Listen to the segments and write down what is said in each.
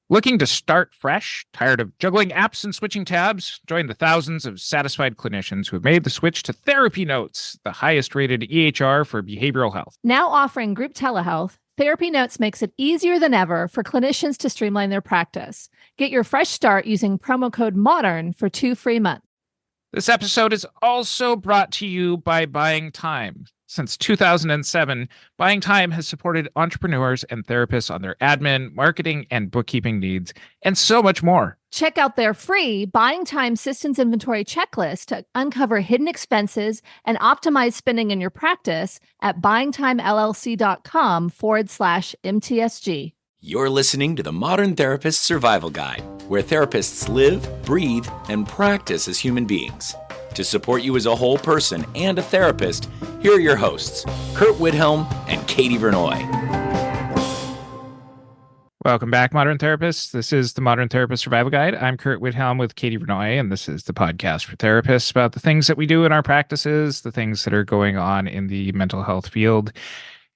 Looking to start fresh? Tired of juggling apps and switching tabs? Join the thousands of satisfied clinicians who have made the switch to Therapy Notes, the highest rated EHR for behavioral health. Now offering group telehealth, Therapy Notes makes it easier than ever for clinicians to streamline their practice. Get your fresh start using promo code MODERN for 2 free months. This episode is also brought to you by Buying Time. Since 2007, Buying Time has supported entrepreneurs and therapists on their admin, marketing, and bookkeeping needs, and so much more. Check out their free Buying Time Systems Inventory Checklist to uncover hidden expenses and optimize spending in your practice at buyingtimellc.com/MTSG. You're listening to the Modern Therapist Survival Guide, where therapists live, breathe, and practice as human beings. To support you as a whole person and a therapist, here are your hosts, Curt Widhelm and Katie Vernoy. Welcome back, Modern Therapists. This is the Modern Therapist Survival Guide. I'm Curt Widhelm with Katie Vernoy, and this is the podcast for therapists about the things that we do in our practices, the things that are going on in the mental health field.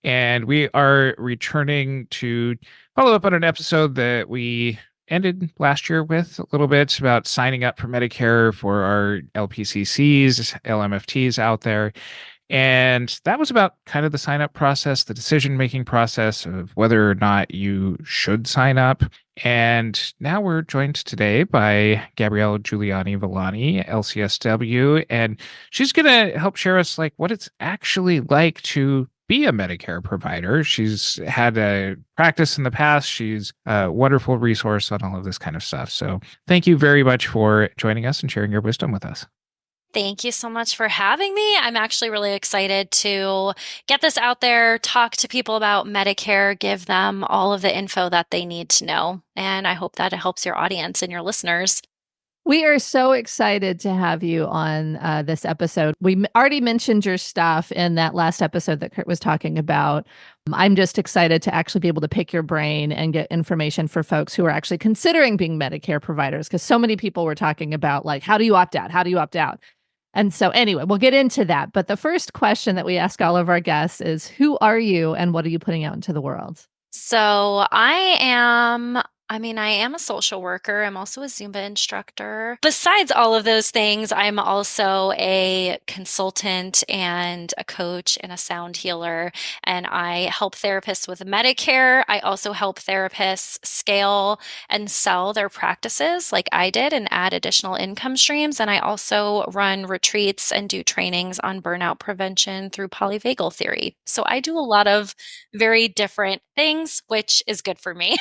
And we are returning to follow up on an episode that we ended last year with a little bit about signing up for Medicare for our LPCCs, LMFTs out there. And that was about kind of the sign up process, the decision making process of whether or not you should sign up. And now we're joined today by Gabrielle Juliano-Villani, LCSW, and she's going to help share us like what it's actually like to be a Medicare provider. She's had a practice in the past. She's a wonderful resource on all of this kind of stuff. So thank you very much for joining us and sharing your wisdom with us. Thank you so much for having me. I'm actually really excited to get this out there, talk to people about Medicare, give them all of the info that they need to know. And I hope that it helps your audience and your listeners. We are so excited to have you on this episode. We already mentioned your stuff in that last episode that Curt was talking about. I'm just excited to actually be able to pick your brain and get information for folks who are actually considering being Medicare providers, because so many people were talking about, like, how do you opt out? How do you opt out? And so anyway, we'll get into that. But the first question that we ask all of our guests is, who are you and what are you putting out into the world? So I am a social worker. I'm also a Zumba instructor. Besides all of those things, I'm also a consultant and a coach and a sound healer. And I help therapists with Medicare. I also help therapists scale and sell their practices like I did and add additional income streams. And I also run retreats and do trainings on burnout prevention through polyvagal theory. So I do a lot of very different things, which is good for me.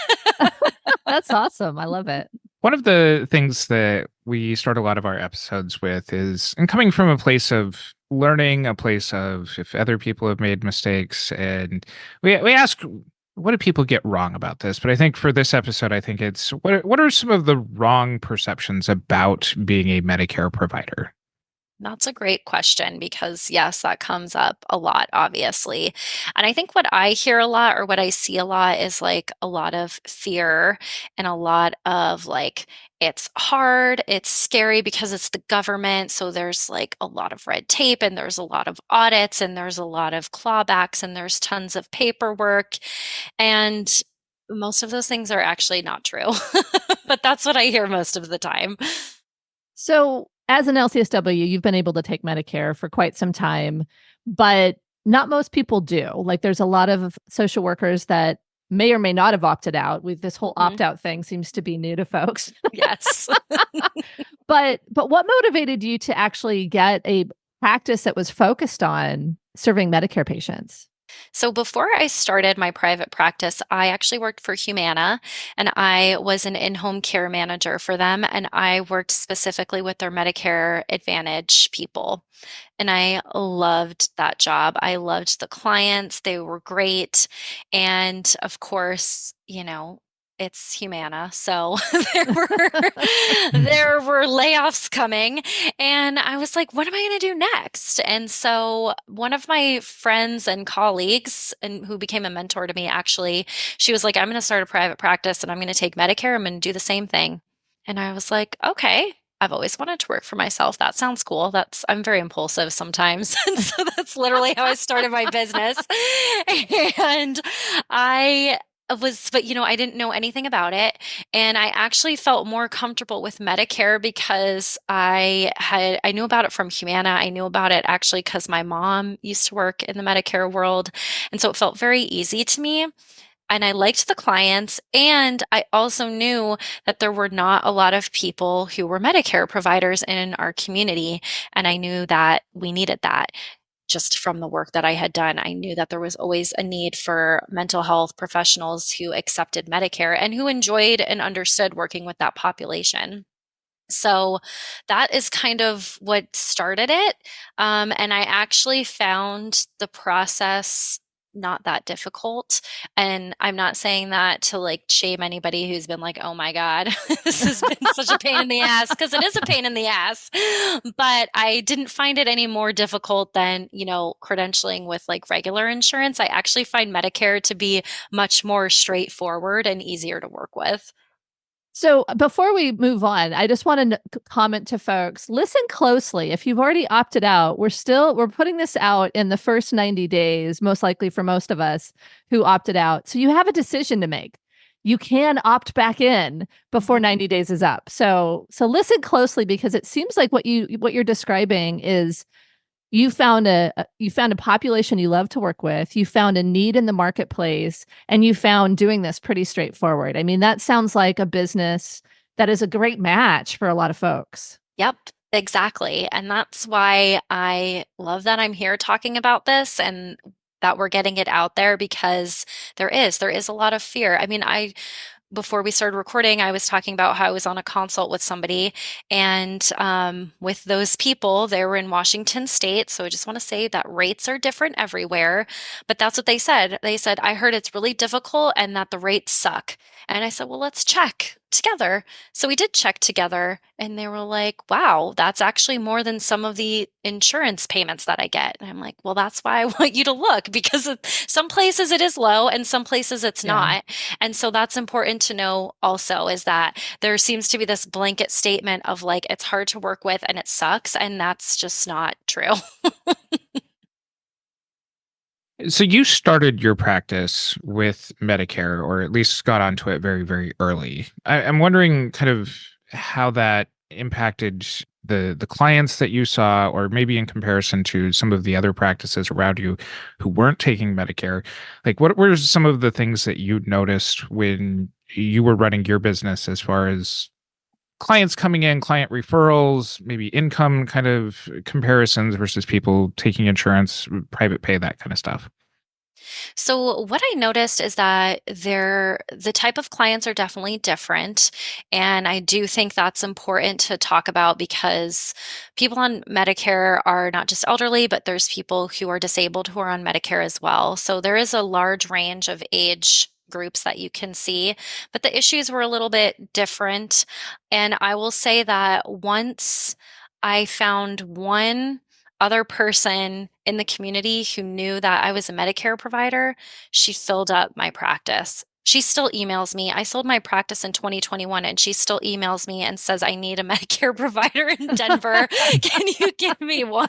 That's awesome. I love it. One of the things that we start a lot of our episodes with is, and coming from a place of learning, a place of if other people have made mistakes, and we ask, what do people get wrong about this? But I think for this episode, I think it's what are some of the wrong perceptions about being a Medicare provider? That's a great question because, yes, that comes up a lot, obviously. And I think what I hear a lot or what I see a lot is like a lot of fear and a lot of like, it's hard, it's scary because it's the government. So there's like a lot of red tape and there's a lot of audits and there's a lot of clawbacks and there's tons of paperwork. And most of those things are actually not true. But that's what I hear most of the time. So as an LCSW, you've been able to take Medicare for quite some time, but not most people do. Like there's a lot of social workers that may or may not have opted out. This whole opt-out thing seems to be new to folks. Yes. But what motivated you to actually get a practice that was focused on serving Medicare patients? So before I started my private practice, I actually worked for Humana and I was an in-home care manager for them. And I worked specifically with their Medicare Advantage people. And I loved that job. I loved the clients. They were great. And of course, it's Humana. So there were layoffs coming and I was like, what am I going to do next? And so one of my friends and colleagues and who became a mentor to me, actually, she was like, I'm going to start a private practice and I'm going to take Medicare. I'm going to do the same thing. And I was like, okay. I've always wanted to work for myself. That sounds cool. I'm very impulsive sometimes. And so that's literally how I started my business. And I but I didn't know anything about it. And I actually felt more comfortable with Medicare because I knew about it from Humana. I knew about it actually because my mom used to work in the Medicare world. And so it felt very easy to me. And I liked the clients. And I also knew that there were not a lot of people who were Medicare providers in our community. And I knew that we needed that. Just from the work that I had done, I knew that there was always a need for mental health professionals who accepted Medicare and who enjoyed and understood working with that population. So that is kind of what started it. And I actually found the process not that difficult. And I'm not saying that to like shame anybody who's been like, oh my God, this has been such a pain in the ass, because it is a pain in the ass. But I didn't find it any more difficult than, credentialing with like regular insurance. I actually find Medicare to be much more straightforward and easier to work with. So before we move on, I just want to comment to folks, listen closely. If you've already opted out, we're putting this out in the first 90 days, most likely for most of us who opted out. So you have a decision to make. You can opt back in before 90 days is up. So listen closely, because it seems like what you're describing is you found a population you love to work with, you found a need in the marketplace, and you found doing this pretty straightforward. I mean, that sounds like a business that is a great match for a lot of folks. Yep, exactly. And that's why I love that I'm here talking about this and that we're getting it out there, because there is a lot of fear. I mean, before we started recording, I was talking about how I was on a consult with somebody, and with those people, they were in Washington State. So I just want to say that rates are different everywhere, but that's what they said. They said, I heard it's really difficult and that the rates suck. And I said, well, let's check together. So we did check together, and they were like, wow, that's actually more than some of the insurance payments that I get. And I'm like, well, that's why I want you to look, because some places it is low and some places it's not. And so that's important to know also, is that there seems to be this blanket statement of like, it's hard to work with and it sucks. And that's just not true. So you started your practice with Medicare, or at least got onto it very, very early. I'm wondering kind of how that impacted the clients that you saw, or maybe in comparison to some of the other practices around you who weren't taking Medicare. Like, what were some of the things that you noticed when you were running your business, as far as clients coming in, client referrals, maybe income kind of comparisons versus people taking insurance, private pay, that kind of stuff? So what I noticed is that the type of clients are definitely different. And I do think that's important to talk about, because people on Medicare are not just elderly, but there's people who are disabled who are on Medicare as well. So there is a large range of age groups that you can see, but the issues were a little bit different. And I will say that once I found one other person in the community who knew that I was a Medicare provider, she filled up my practice. She still emails me. I sold my practice in 2021, and she still emails me and says, I need a Medicare provider in Denver. Can you give me one?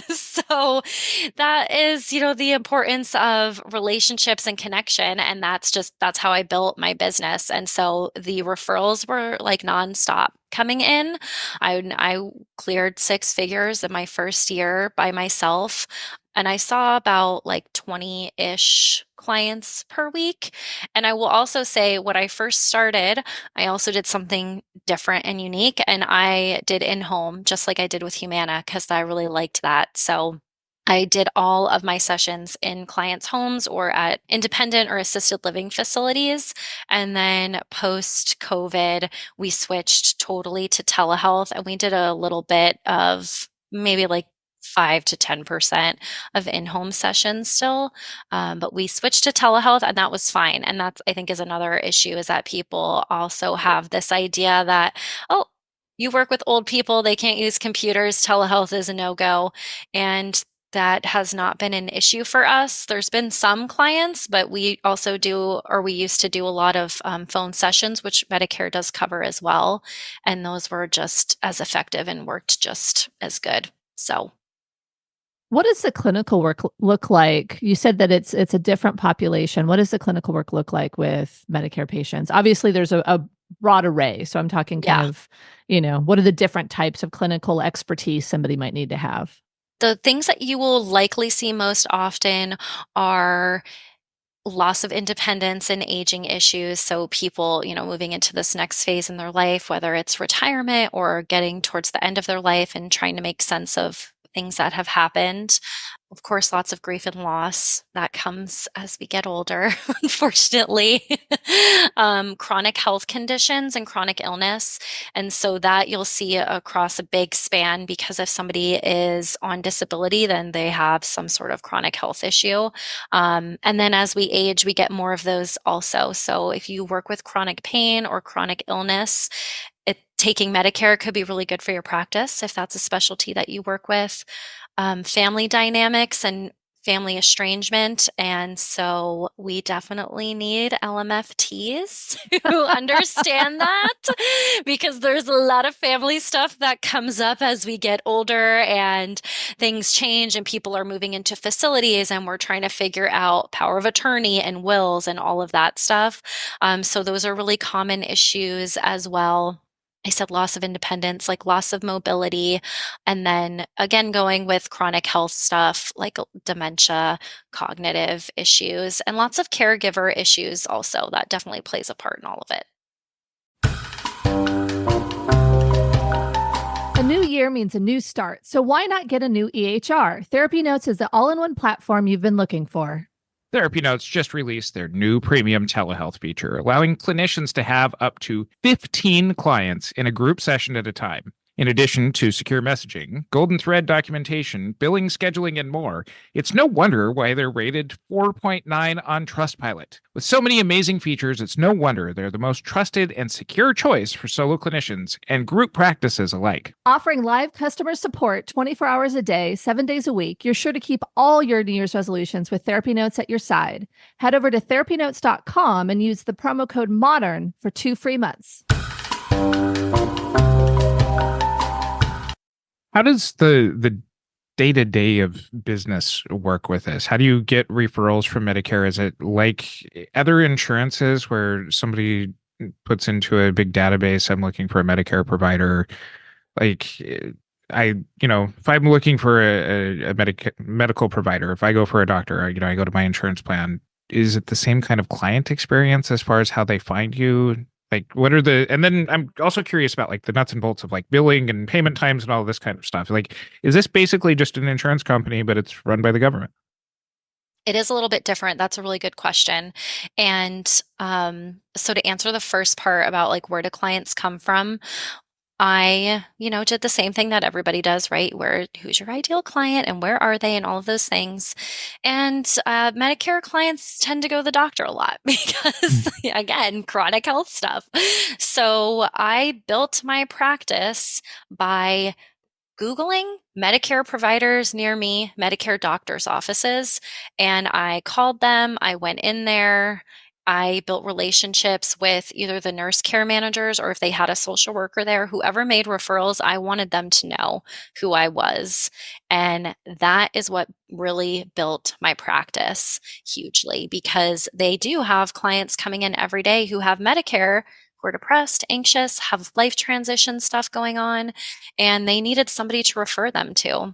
So that is, the importance of relationships and connection. And that's how I built my business. And so the referrals were like nonstop coming in. I cleared 6 figures in my first year by myself. And I saw about like 20-ish clients per week. And I will also say, when I first started, I also did something different and unique. And I did in-home, just like I did with Humana, because I really liked that. So I did all of my sessions in clients' homes or at independent or assisted living facilities. And then post-COVID, we switched totally to telehealth, and we did a little bit of maybe like 5 to 10% of in-home sessions still. But we switched to telehealth, and that was fine. And that's, I think, is another issue, is that people also have this idea that, oh, you work with old people, they can't use computers, telehealth is a no-go. And that has not been an issue for us. There's been some clients, but we also we used to do a lot of phone sessions, which Medicare does cover as well. And those were just as effective and worked just as good. So What does the clinical work look like? You said that it's a different population. What does the clinical work look like with Medicare patients? Obviously, there's a broad array. So I'm talking kind Yeah. of, what are the different types of clinical expertise somebody might need to have? The things that you will likely see most often are loss of independence and aging issues. So people, moving into this next phase in their life, whether it's retirement or getting towards the end of their life and trying to make sense of things that have happened. Of course, lots of grief and loss that comes as we get older, unfortunately. Chronic health conditions and chronic illness. And so that you'll see across a big span, because if somebody is on disability, then they have some sort of chronic health issue. And then as we age, we get more of those also. So if you work with chronic pain or chronic illness, taking Medicare could be really good for your practice if that's a specialty that you work with. Family dynamics and family estrangement. And so we definitely need LMFTs who understand that, because there's a lot of family stuff that comes up as we get older and things change and people are moving into facilities and we're trying to figure out power of attorney and wills and all of that stuff. So those are really common issues as well. I said loss of independence, like loss of mobility. And then again, going with chronic health stuff like dementia, cognitive issues, and lots of caregiver issues also. That definitely plays a part in all of it. A new year means a new start. So why not get a new EHR? Therapy Notes is the all-in-one platform you've been looking for. Therapy Notes just released their new premium telehealth feature, allowing clinicians to have up to 15 clients in a group session at a time. In addition to secure messaging, golden thread documentation, billing, scheduling, and more, it's no wonder why they're rated 4.9 on Trustpilot. With so many amazing features, it's no wonder they're the most trusted and secure choice for solo clinicians and group practices alike. Offering live customer support 24 hours a day, 7 days a week, you're sure to keep all your New Year's resolutions with Therapy Notes at your side. Head over to therapynotes.com and use the promo code MODERN for 2 free months. How does the day-to-day of business work with this? How do you get referrals from Medicare? Is it like other insurances where somebody puts into a big database, I'm looking for a Medicare provider? Like if I'm looking for a medical provider, if I go for a doctor, I go to my insurance plan. Is it the same kind of client experience as far as how they find you? Like, and then I'm also curious about like the nuts and bolts of like billing and payment times and all this kind of stuff. Like, is this basically just an insurance company, but it's run by the government? It is a little bit different. That's a really good question. And so to answer the first part about like where do clients come from, I, did the same thing that everybody does, right? Who's your ideal client and where are they and all of those things. And Medicare clients tend to go to the doctor a lot because, again, chronic health stuff. So I built my practice by Googling Medicare providers near me, Medicare doctors' offices, and I called them. I went in there. I built relationships with either the nurse care managers or if they had a social worker there, whoever made referrals, I wanted them to know who I was. And that is what really built my practice hugely, because they do have clients coming in every day who have Medicare, who are depressed, anxious, have life transition stuff going on, and they needed somebody to refer them to.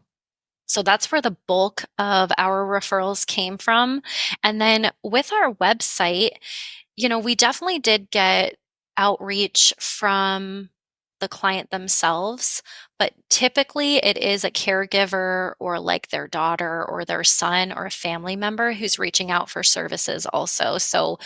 So that's where the bulk of our referrals came from. And then with our website, we definitely did get outreach from the client themselves, but typically it is a caregiver or like their daughter or their son or a family member who's reaching out for services also. So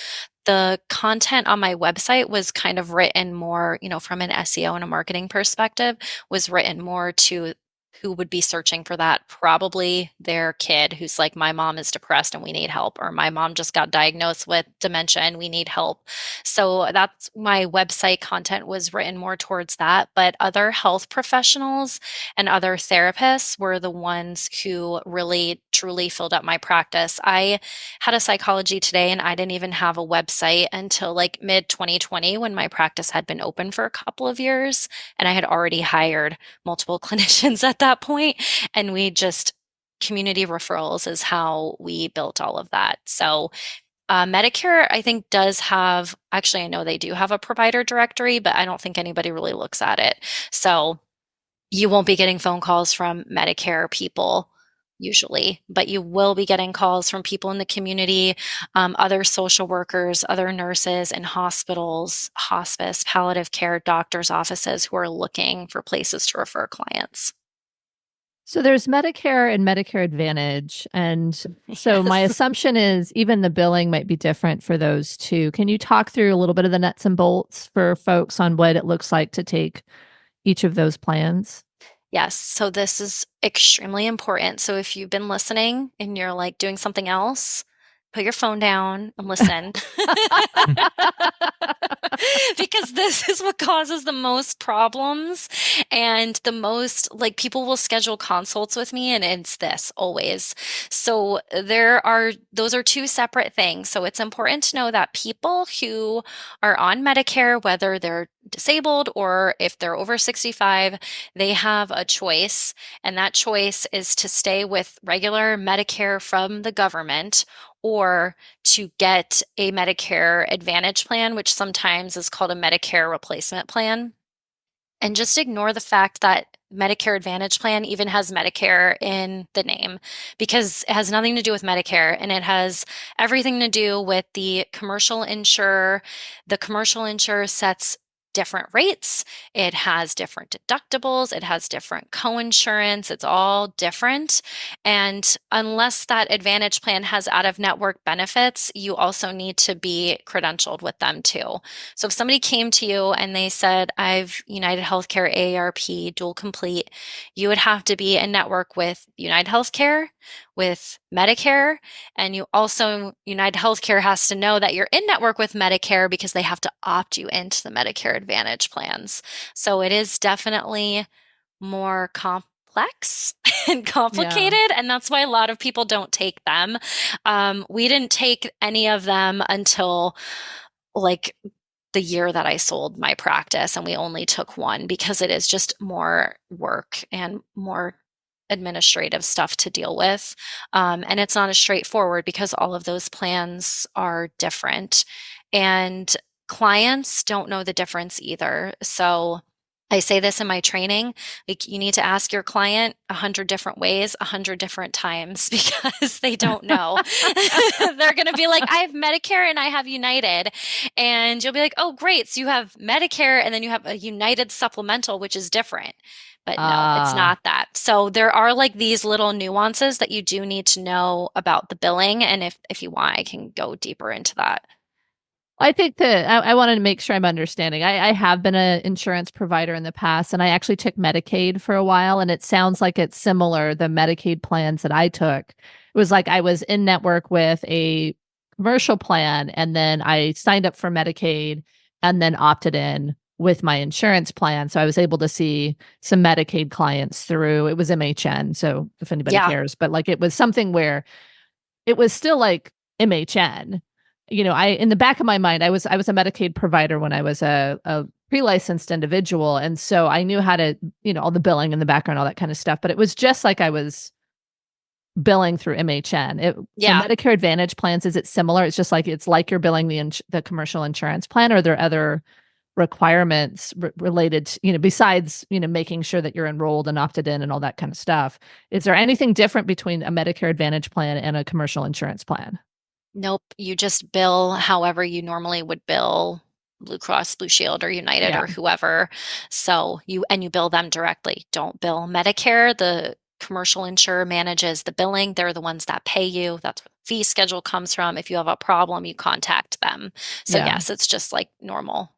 the content on my website was kind of written more, from an SEO and a marketing perspective, was written more to who would be searching for that. Probably their kid who's like, my mom is depressed and we need help, or my mom just got diagnosed with dementia and we need help. So that's my website content was written more towards that. But other health professionals and other therapists were the ones who really truly filled up my practice. I had a Psychology Today and I didn't even have a website until like mid 2020 when my practice had been open for a couple of years and I had already hired multiple clinicians at that point, and we just community referrals is how we built all of that. So Medicare, I think, does have, actually, I know they do have a provider directory, but I don't think anybody really looks at it. So you won't be getting phone calls from Medicare people usually, but you will be getting calls from people in the community, other social workers, other nurses in hospitals, hospice, palliative care, doctors' offices who are looking for places to refer clients. So there's Medicare and Medicare Advantage. And so my Yes. assumption is even the billing might be different for those two. Can you talk through a little bit of the nuts and bolts for folks on what it looks like to take each of those plans? Yes. So this is extremely important. So if you've been listening and you're like doing something else, put your phone down and listen. Because this is what causes the most problems and the most, like, people will schedule consults with me and it's this always. So those are two separate things. So it's important to know that people who are on Medicare, whether they're disabled or if they're over 65, they have a choice. And that choice is to stay with regular Medicare from the government or to get a Medicare Advantage plan, which sometimes is called a Medicare replacement plan. And just ignore the fact that Medicare Advantage plan even has Medicare in the name, because it has nothing to do with Medicare and it has everything to do with the commercial insurer. The commercial insurer sets different rates. It has different deductibles. It has different coinsurance. It's all different. And unless that Advantage plan has out-of-network benefits, you also need to be credentialed with them too. So if somebody came to you and they said, I've United Healthcare AARP dual complete, you would have to be in network with United Healthcare, with Medicare, and United Healthcare has to know that you're in network with Medicare because they have to opt you into the Medicare Advantage plans. So it is definitely more complex and complicated, and that's why a lot of people don't take them. We didn't take any of them until like the year that I sold my practice, and we only took one because it is just more work and more administrative stuff to deal with. And it's not as straightforward because all of those plans are different. And clients don't know the difference either. So I say this in my training, like, you need to ask your client 100 different ways, 100 different times, because they don't know. They're going to be like, I have Medicare and I have United. And you'll be like, oh, great. So you have Medicare and then you have a United supplemental, which is different. But no, it's not that. So there are like these little nuances that you do need to know about the billing. And if you want, I can go deeper into that. I think that I wanted to make sure I'm understanding. I have been an insurance provider in the past, and I actually took Medicaid for a while, and it sounds like it's similar. The Medicaid plans that I took, it was like I was in network with a commercial plan, and then I signed up for Medicaid and then opted in with my insurance plan. So I was able to see some Medicaid clients through. It was MHN, so if anybody cares, but like it was something where it was still like MHN. You know, in the back of my mind, I was a Medicaid provider when I was a pre-licensed individual. And so I knew how to, all the billing in the background, all that kind of stuff. But it was just like I was billing through MHN. So Medicare Advantage plans, is it similar? It's just like, it's like you're billing the commercial insurance plan, or are there other requirements related to, besides, making sure that you're enrolled and opted in and all that kind of stuff? Is there anything different between a Medicare Advantage plan and a commercial insurance plan? Nope. You just bill however you normally would bill Blue Cross Blue Shield or United or whoever. So you bill them directly. Don't bill Medicare. The commercial insurer manages the billing. They're the ones that pay you. That's where the fee schedule comes from. If you have a problem, you contact them. So yes, it's just like normal.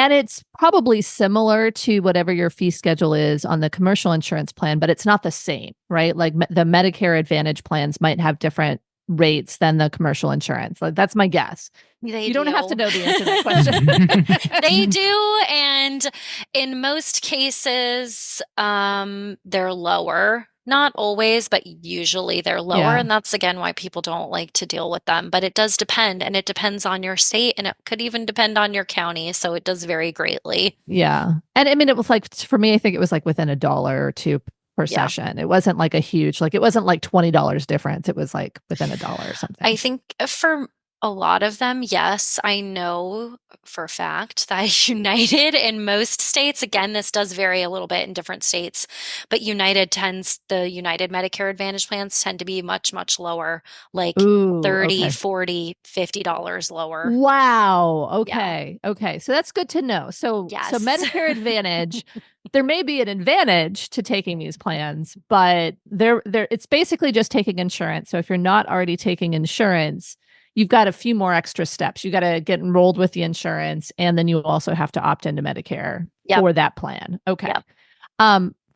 And it's probably similar to whatever your fee schedule is on the commercial insurance plan, but it's not the same, right? Like the Medicare Advantage plans might have different rates than the commercial insurance. Like, that's my guess. You don't have to know the answer to that question. They do. And in most cases, they're lower. Not always, but usually they're lower. Yeah. And that's, again, why people don't like to deal with them. But it does depend. And it depends on your state. And it could even depend on your county. So it does vary greatly. Yeah. And I mean, it was like, for me, I think it was like within $1 or $2 per Yeah. session. It wasn't like a huge, like it wasn't like $20 difference. It was like within $1 or something. I think for a lot of them, yes. I know for a fact that United in most states, again, this does vary a little bit in different states, but the United Medicare Advantage plans tend to be much, much lower, like Ooh, 30, okay. 40, $50 lower. Wow. Okay. Okay. So that's good to know. So Yes. Medicare Advantage, there may be an advantage to taking these plans, but it's basically just taking insurance. So if you're not already taking insurance, you've got a few more extra steps. You got to get enrolled with the insurance, and then you also have to opt into Medicare for that plan. Okay. Yep.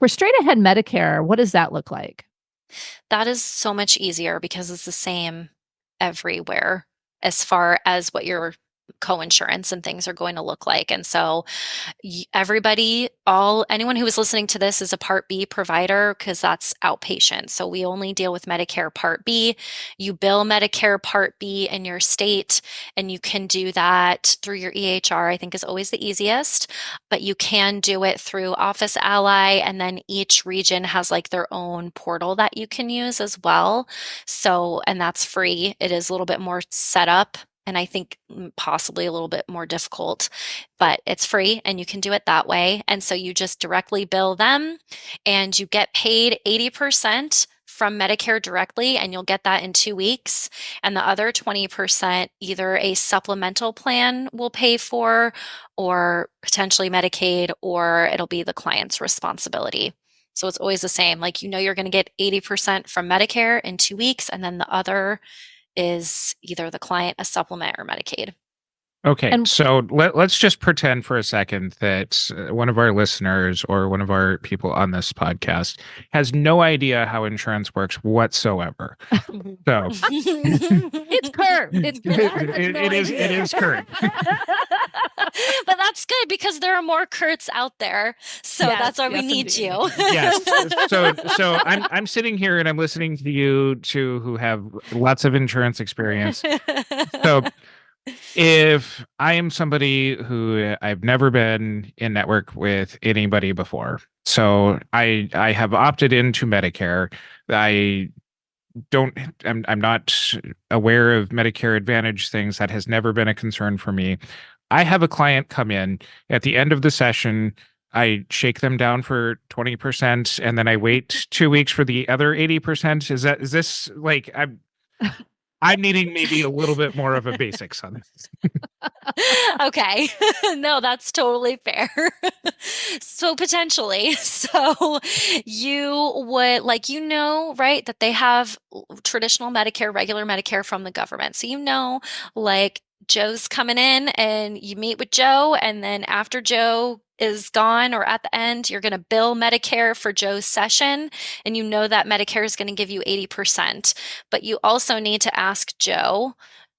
For straight ahead Medicare, what does that look like? That is so much easier because it's the same everywhere as far as what your co-insurance and things are going to look like. And so anyone who is listening to this is a Part B provider because that's outpatient. So we only deal with Medicare Part B. You bill Medicare Part B in your state, and you can do that through your EHR, I think is always the easiest, but you can do it through Office Ally, and then each region has like their own portal that you can use as well. So, and that's free. It is a little bit more set up, and I think possibly a little bit more difficult, but it's free and you can do it that way. And so you just directly bill them and you get paid 80% from Medicare directly, and you'll get that in 2 weeks. And the other 20%, either a supplemental plan will pay for, or potentially Medicaid, or it'll be the client's responsibility. So it's always the same. Like, you're going to get 80% from Medicare in 2 weeks, and then the other is either the client, a supplement, or Medicaid. Okay, so let's just pretend for a second that one of our listeners or one of our people on this podcast has no idea how insurance works whatsoever. So it's Curt. It is Curt. But that's good because there are more Curts out there. So that's why we need indeed. you. Yes. So I'm sitting here and I'm listening to you two who have lots of insurance experience. So if I am somebody who I've never been in network with anybody before, so I have opted into Medicare. I'm not aware of Medicare Advantage things. That has never been a concern for me. I have a client come in at the end of the session. I shake them down for 20%, and then I wait 2 weeks for the other 80%. Is this like I'm needing maybe a little bit more of a basics on this. Okay. No, that's totally fair. So potentially. So you would right, that they have traditional Medicare, regular Medicare from the government. So like Joe's coming in and you meet with Joe, and then after Joe is gone or at the end, you're going to bill Medicare for Joe's session, and that Medicare is going to give you 80%. But you also need to ask Joe,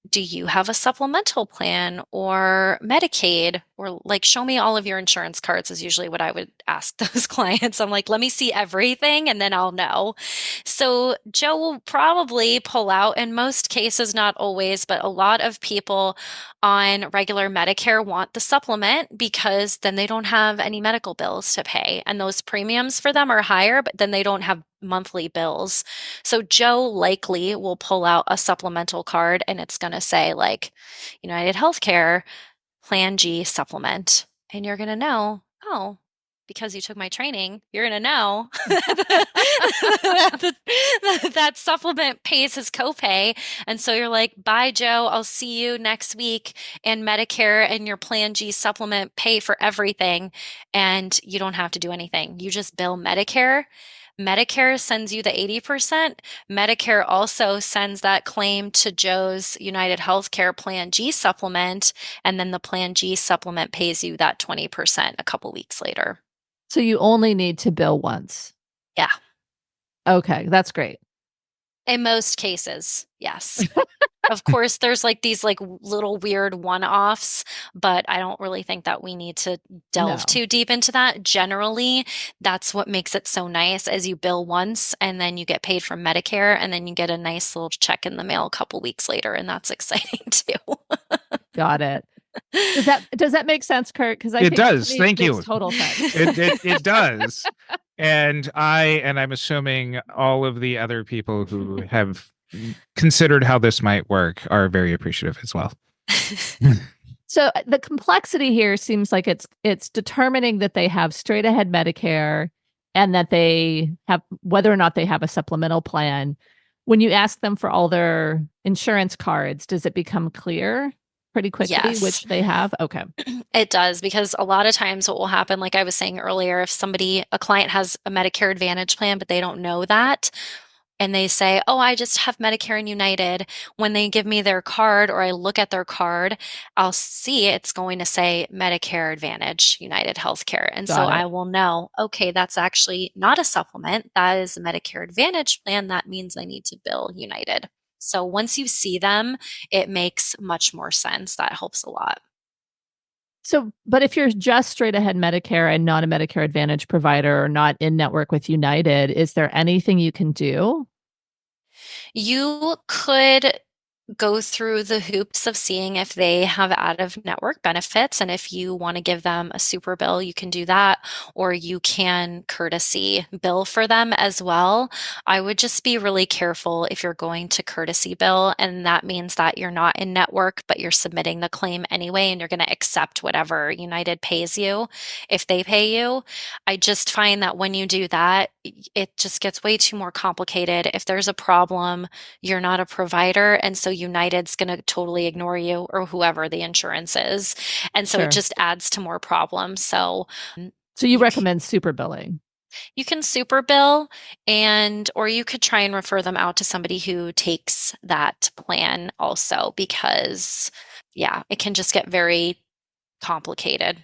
do you have a supplemental plan or Medicaid? Or show me all of your insurance cards is usually what I would ask those clients. I'm like, let me see everything and then I'll know. So Joe will probably pull out, in most cases, not always, but a lot of people on regular Medicare want the supplement because then they don't have any medical bills to pay. And those premiums for them are higher, but then they don't have monthly bills. So Joe likely will pull out a supplemental card, and it's going to say United Healthcare Plan G supplement. And you're going to know, because you took my training, you're going to know that supplement pays his copay. And so you're like, bye, Joe, I'll see you next week. And Medicare and your Plan G supplement pay for everything. And you don't have to do anything. You just bill Medicare. Medicare sends you the 80%. Medicare also sends that claim to Joe's United Healthcare Plan G supplement, and then the Plan G supplement pays you that 20% a couple weeks later. So you only need to bill once? Yeah. Okay, that's great. In most cases, yes. Of course, there's these little weird one-offs, but I don't really think that we need to delve too deep into that. Generally, that's what makes it so nice, as you bill once and then you get paid from Medicare, and then you get a nice little check in the mail a couple weeks later, and that's exciting too. Got it. Does that make sense, Curt? Because it does. Thank you. Total sense. It does. And I'm assuming all of the other people who have considered how this might work are very appreciative as well. So the complexity here seems like it's determining that they have straight ahead Medicare and that they have whether or not they have a supplemental plan. When you ask them for all their insurance cards, does it become clear pretty quickly Yes. which they have? Okay. It does, because a lot of times what will happen, like I was saying earlier, if a client has a Medicare Advantage plan, but they don't know that, and they say, oh, I just have Medicare and United. When they give me their card or I look at their card, I'll see it's going to say Medicare Advantage, United Healthcare. And so Got it. I will know, okay, that's actually not a supplement. That is a Medicare Advantage plan. That means I need to bill United. So once you see them, it makes much more sense. That helps a lot. So, but if you're just straight ahead Medicare and not a Medicare Advantage provider or not in network with United, is there anything you can do? You could go through the hoops of seeing if they have out-of-network benefits, and if you want to give them a super bill, you can do that, or you can courtesy bill for them as well. I would just be really careful if you're going to courtesy bill, and that means that you're not in network, but you're submitting the claim anyway, and you're going to accept whatever United pays you if they pay you. I just find that when you do that, it just gets way too more complicated. If there's a problem, you're not a provider, and so United's going to totally ignore you, or whoever the insurance is. And so Sure. it just adds to more problems. So you recommend super billing? You can super bill, or you could try and refer them out to somebody who takes that plan also, because it can just get very complicated.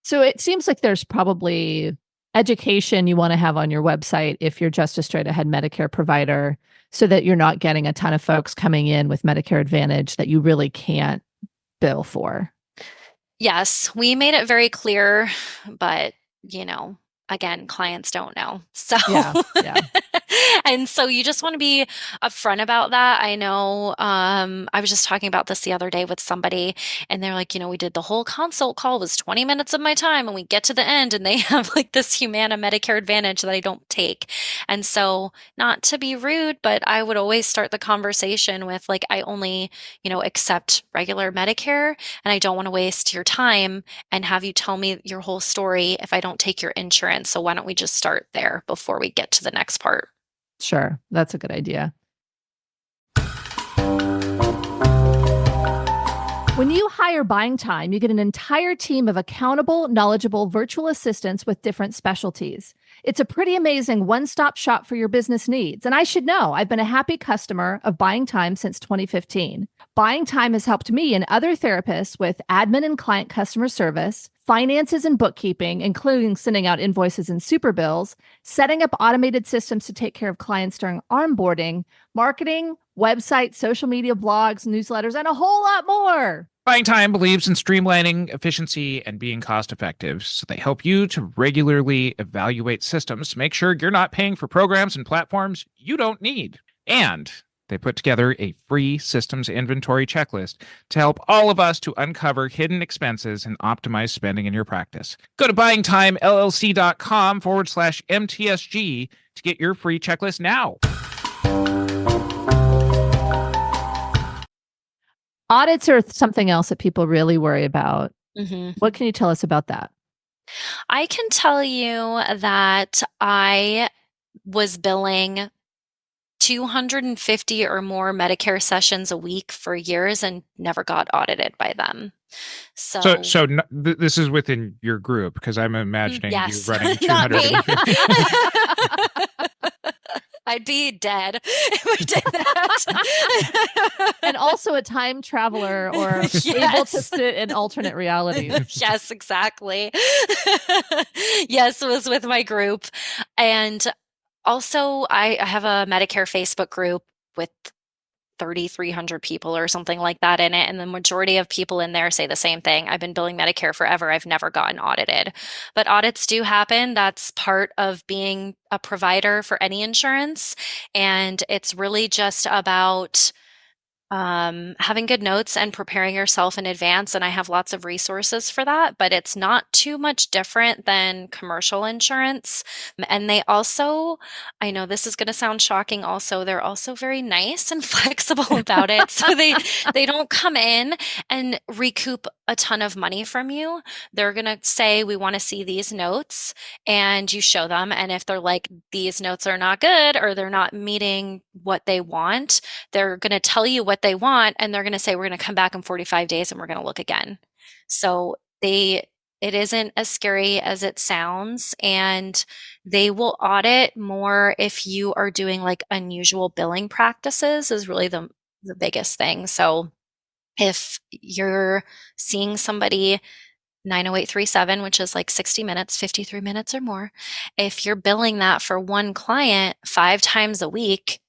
So it seems like there's probably education you want to have on your website if you're just a straight ahead Medicare provider, so that you're not getting a ton of folks coming in with Medicare Advantage that you really can't bill for. Yes, we made it very clear, but again, clients don't know. So Yeah. and so you just want to be upfront about that. I know I was just talking about this the other day with somebody, and they're like, we did the whole consult call was 20 minutes of my time, and we get to the end and they have like this Humana Medicare Advantage that I don't take. And so, not to be rude, but I would always start the conversation with like, I only, accept regular Medicare, and I don't want to waste your time and have you tell me your whole story if I don't take your insurance. So why don't we just start there before we get to the next part? Sure. That's a good idea. When you hire Buying Time, you get an entire team of accountable, knowledgeable virtual assistants with different specialties. It's a pretty amazing one-stop shop for your business needs. And I should know, I've been a happy customer of Buying Time since 2015. Buying Time has helped me and other therapists with admin and client customer service, finances and bookkeeping, including sending out invoices and super bills, setting up automated systems to take care of clients during onboarding, marketing, websites, social media, blogs, newsletters, and a whole lot more. Buying Time believes in streamlining efficiency and being cost effective, so they help you to regularly evaluate systems to make sure you're not paying for programs and platforms you don't need. And they put together a free systems inventory checklist to help all of us to uncover hidden expenses and optimize spending in your practice. Go to buyingtimellc.com/MTSG to get your free checklist now. Audits are something else that people really worry about. Mm-hmm. What can you tell us about that? I can tell you that I was billing 250 or more Medicare sessions a week for years and never got audited by them. So this is within your group, because I'm imagining you running Not 250. I'd be dead if I did that. And also a time traveler or able to sit in alternate realities. Yes, exactly. Yes, it was with my group. And also, I have a Medicare Facebook group with 3,300 people or something like that in it. And the majority of people in there say the same thing. I've been billing Medicare forever. I've never gotten audited. But audits do happen. That's part of being a provider for any insurance. And it's really just about having good notes and preparing yourself in advance. And I have lots of resources for that, but it's not too much different than commercial insurance. And they also, I know this is going to sound shocking also, they're also very nice and flexible about it. So they don't come in and recoup a ton of money from you. They're going to say, we want to see these notes, and you show them. And if they're like, these notes are not good, or they're not meeting what they want, they're going to tell you what they want, and they're going to say, we're going to come back in 45 days and we're going to look again. So it isn't as scary as it sounds, and they will audit more if you are doing like unusual billing practices is really the biggest thing. So if you're seeing somebody 90837, which is like 60 minutes, 53 minutes or more, if you're billing that for one client 5 times a week,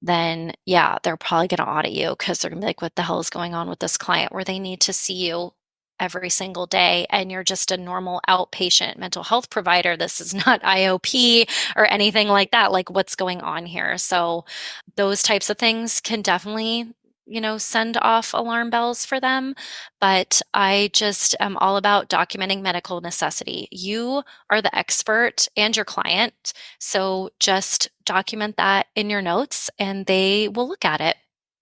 then yeah, they're probably going to audit you, because they're going to be like, what the hell is going on with this client where they need to see you every single day, and you're just a normal outpatient mental health provider. This is not IOP or anything like that. Like, what's going on here? So those types of things can definitely, send off alarm bells for them. But I just am all about documenting medical necessity. You are the expert and your client. So just document that in your notes, and they will look at it,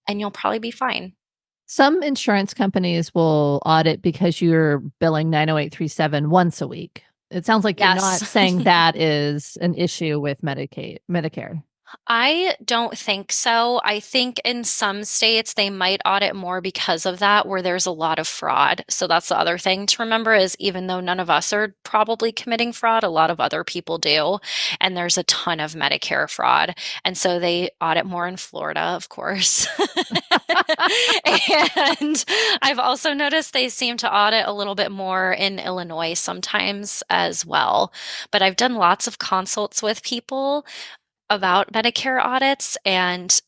and you'll probably be fine. Some insurance companies will audit because you're billing 90837 once a week. It sounds like you're not Yes. saying that is an issue with Medicare. I don't think so. I think in some states they might audit more because of that, where there's a lot of fraud. So that's the other thing to remember, is even though none of us are probably committing fraud, a lot of other people do. And there's a ton of Medicare fraud. And so they audit more in Florida, of course. And I've also noticed they seem to audit a little bit more in Illinois sometimes as well. But I've done lots of consults with people about Medicare audits, and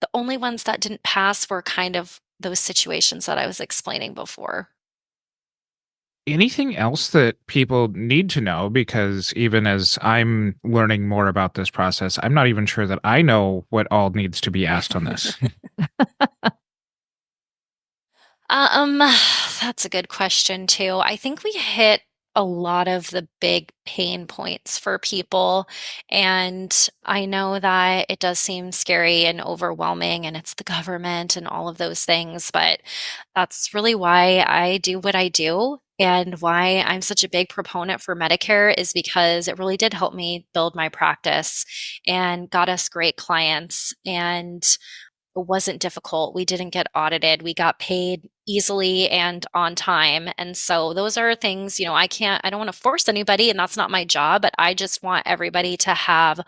the only ones that didn't pass were kind of those situations that I was explaining before. Anything else that people need to know? Because even as I'm learning more about this process, I'm not even sure that I know what all needs to be asked on this. That's a good question too. I think we hit a lot of the big pain points for people. And I know that it does seem scary and overwhelming, and it's the government and all of those things, but that's really why I do what I do. And why I'm such a big proponent for Medicare is because it really did help me build my practice and got us great clients. And it wasn't difficult. We didn't get audited. We got paid easily and on time. And so those are things, I don't want to force anybody, and that's not my job, but I just want everybody to have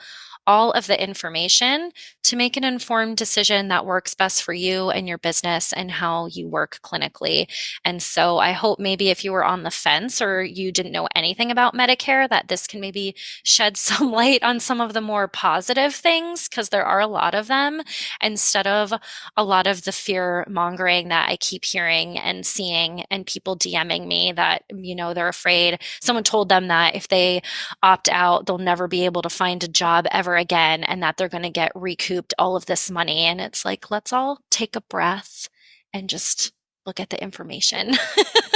all of the information to make an informed decision that works best for you and your business and how you work clinically. And so I hope maybe if you were on the fence or you didn't know anything about Medicare, that this can maybe shed some light on some of the more positive things, because there are a lot of them, instead of a lot of the fear mongering that I keep hearing and seeing, and people DMing me that, they're afraid. Someone told them that if they opt out, they'll never be able to find a job ever again, and that they're going to get recouped all of this money. And it's like, let's all take a breath and just look at the information.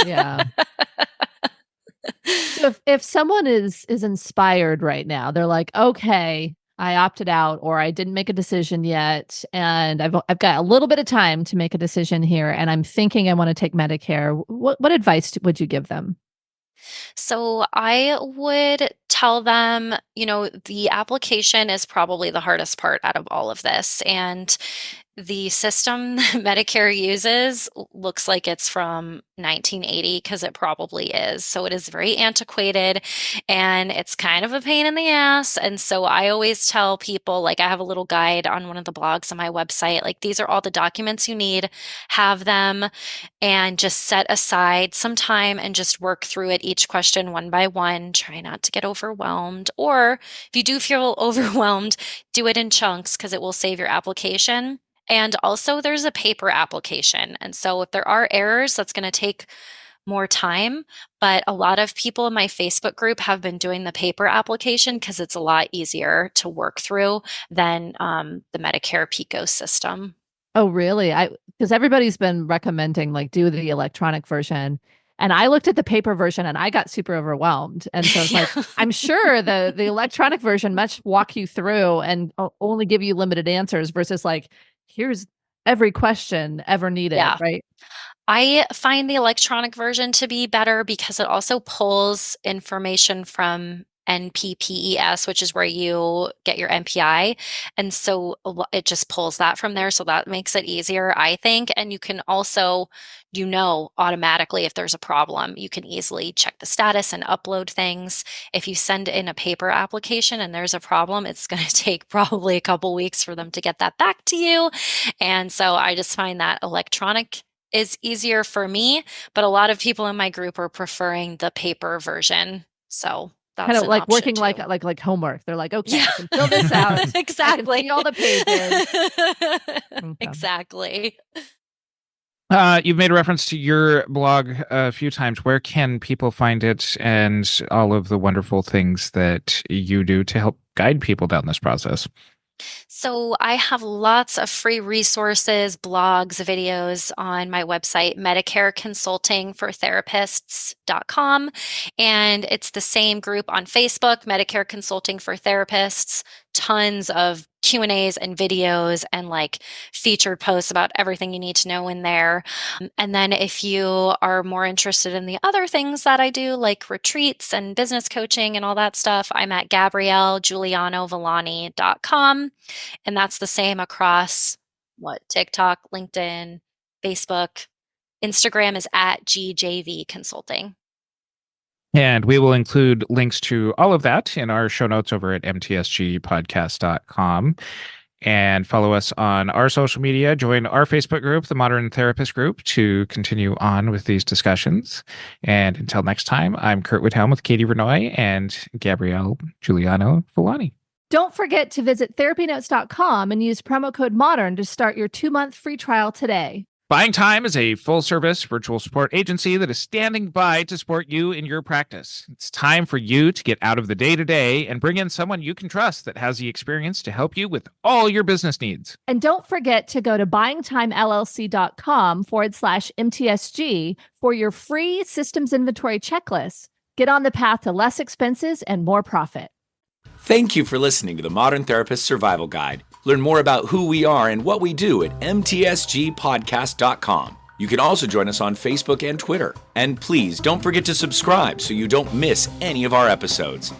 Yeah. So if someone is inspired right now, they're like, okay, I opted out, or I didn't make a decision yet, and I've got a little bit of time to make a decision here, and I'm thinking I want to take Medicare. What advice would you give them? So I would tell them, the application is probably the hardest part out of all of this. And the system that Medicare uses looks like it's from 1980, because it probably is. So it is very antiquated, and it's kind of a pain in the ass. And so I always tell people, like, I have a little guide on one of the blogs on my website, like, these are all the documents you need, have them, and just set aside some time and just work through it, each question one by one. Try not to get overwhelmed. Or if you do feel overwhelmed, do it in chunks, because it will save your application. And also there's a paper application. And so if there are errors, that's going to take more time. But a lot of people in my Facebook group have been doing the paper application because it's a lot easier to work through than the Medicare PICO system. Oh, really? Because everybody's been recommending like do the electronic version. And I looked at the paper version and I got super overwhelmed. And so it's like, I'm sure the electronic version must walk you through and only give you limited answers versus like, here's every question ever needed, Yeah. right? I find the electronic version to be better because it also pulls information from NPPES, which is where you get your MPI. And so it just pulls that from there. So that makes it easier, I think. And you can also, automatically if there's a problem, you can easily check the status and upload things. If you send in a paper application and there's a problem, it's going to take probably a couple weeks for them to get that back to you. And so I just find that electronic is easier for me, but a lot of people in my group are preferring the paper version. So that's Kind of an like option working too. like homework. They're like, okay, Yeah. I can fill this out. I can Exactly. see all the pages. Okay. Exactly. You've made a reference to your blog a few times. Where can people find it and all of the wonderful things that you do to help guide people down this process? So I have lots of free resources, blogs, videos on my website, Medicare Consulting for Therapists.com. And it's the same group on Facebook, Medicare Consulting for Therapists, tons of Q&As and videos and like featured posts about everything you need to know in there. And then if you are more interested in the other things that I do, like retreats and business coaching and all that stuff, I'm at GabrielleJuliano-Villani.com. And that's the same across TikTok, LinkedIn, Facebook. Instagram is at GJV Consulting. And we will include links to all of that in our show notes over at mtsgpodcast.com. And follow us on our social media. Join our Facebook group, the Modern Therapist Group, to continue on with these discussions. And until next time, I'm Curt Whithelm with Katie Renoy and Gabrielle Juliano-Villani. Don't forget to visit therapynotes.com and use promo code MODERN to start your 2-month free trial today. Buying Time is a full-service virtual support agency that is standing by to support you in your practice. It's time for you to get out of the day-to-day and bring in someone you can trust that has the experience to help you with all your business needs. And don't forget to go to buyingtimellc.com/MTSG for your free systems inventory checklist. Get on the path to less expenses and more profit. Thank you for listening to the Modern Therapist Survival Guide. Learn more about who we are and what we do at mtsgpodcast.com. You can also join us on Facebook and Twitter. And please don't forget to subscribe so you don't miss any of our episodes.